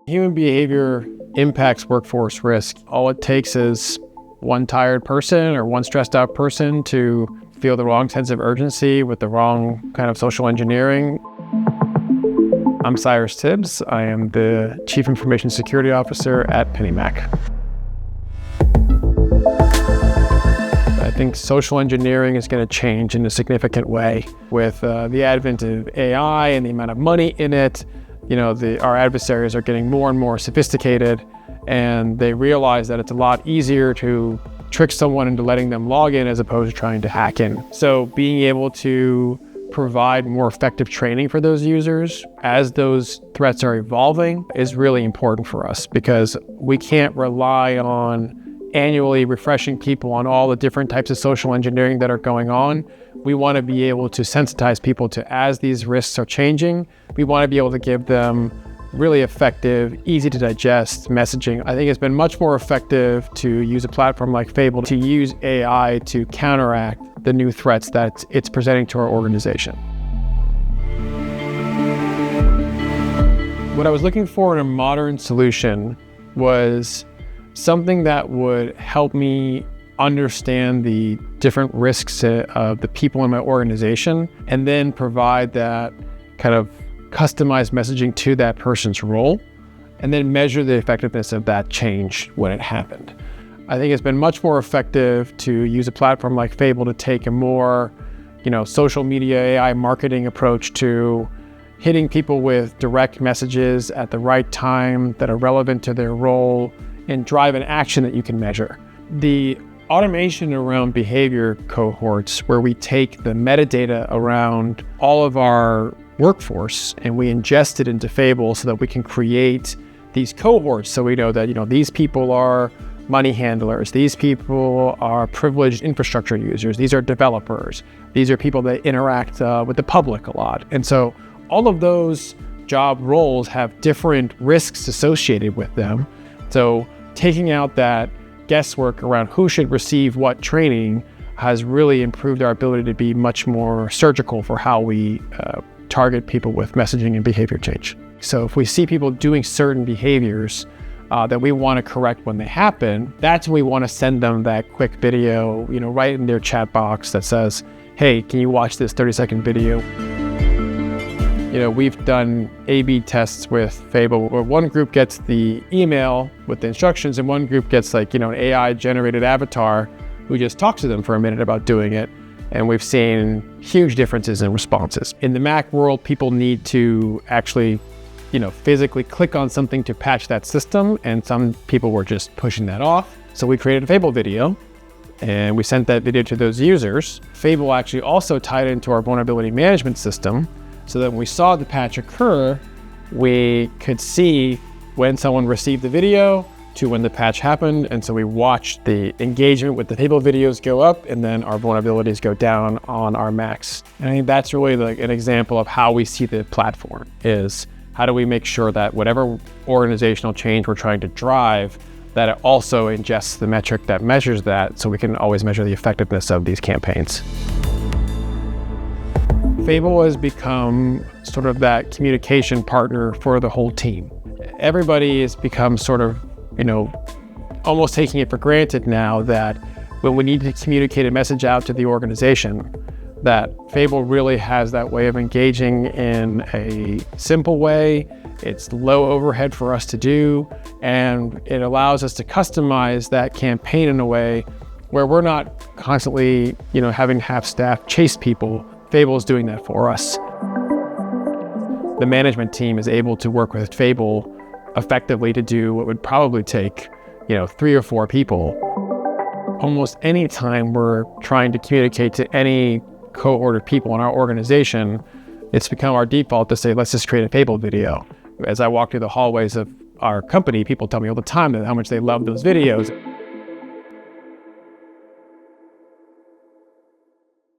Human behavior impacts workforce risk. All it takes is one tired person or one stressed out person to feel the wrong sense of urgency with the wrong kind of social engineering. I'm Cyrus Tibbs. I am the Chief Information Security Officer at Pennymac. I think social engineering is going to change in a significant way with the advent of AI and the amount of money in it. Our adversaries are getting more and more sophisticated, and they realize that it's a lot easier to trick someone into letting them log in as opposed to trying to hack in. So being able to provide more effective training for those users as those threats are evolving is really important for us, because we can't rely on annually refreshing people on all the different types of social engineering that are going on. We want to be able to sensitize people to, as these risks are changing, we want to be able to give them really effective, easy to digest messaging. I think it's been much more effective to use a platform like Fable to use AI to counteract the new threats that it's presenting to our organization. What I was looking for in a modern solution was something that would help me understand the different risks of the people in my organization, and then provide that kind of customized messaging to that person's role, and then measure the effectiveness of that change when it happened. I think it's been much more effective to use a platform like Fable to take a more, social media AI marketing approach to hitting people with direct messages at the right time that are relevant to their role and drive an action that you can measure. The automation around behavior cohorts, where we take the metadata around all of our workforce and we ingest it into Fable so that we can create these cohorts. So we know that, these people are money handlers, these people are privileged infrastructure users, these are developers, these are people that interact with the public a lot. And so all of those job roles have different risks associated with them. So taking out that guesswork around who should receive what training has really improved our ability to be much more surgical for how we target people with messaging and behavior change. So if we see people doing certain behaviors that we want to correct when they happen, that's when we want to send them that quick video, right in their chat box that says, hey, can you watch this 30-second video? We've done A/B tests with Fable where one group gets the email with the instructions and one group gets an AI generated avatar who just talks to them for a minute about doing it. And we've seen huge differences in responses. In the Mac world, people need to actually, physically click on something to patch that system. And some people were just pushing that off. So we created a Fable video and we sent that video to those users. Fable actually also tied into our vulnerability management system, so that when we saw the patch occur, we could see when someone received the video to when the patch happened. And so we watched the engagement with the Fable videos go up, and then our vulnerabilities go down on our Macs. And I think that's really an example of how we see the platform, is how do we make sure that whatever organizational change we're trying to drive, that it also ingests the metric that measures that, so we can always measure the effectiveness of these campaigns. Fable has become sort of that communication partner for the whole team. Everybody has become sort of, almost taking it for granted now that when we need to communicate a message out to the organization, that Fable really has that way of engaging in a simple way. It's low overhead for us to do, and it allows us to customize that campaign in a way where we're not constantly, having to have staff chase people. Fable is doing that for us. The management team is able to work with Fable effectively to do what would probably take, 3 or 4 people. Almost any time we're trying to communicate to any cohort of people in our organization, it's become our default to say, let's just create a Fable video. As I walk through the hallways of our company, people tell me all the time how much they love those videos.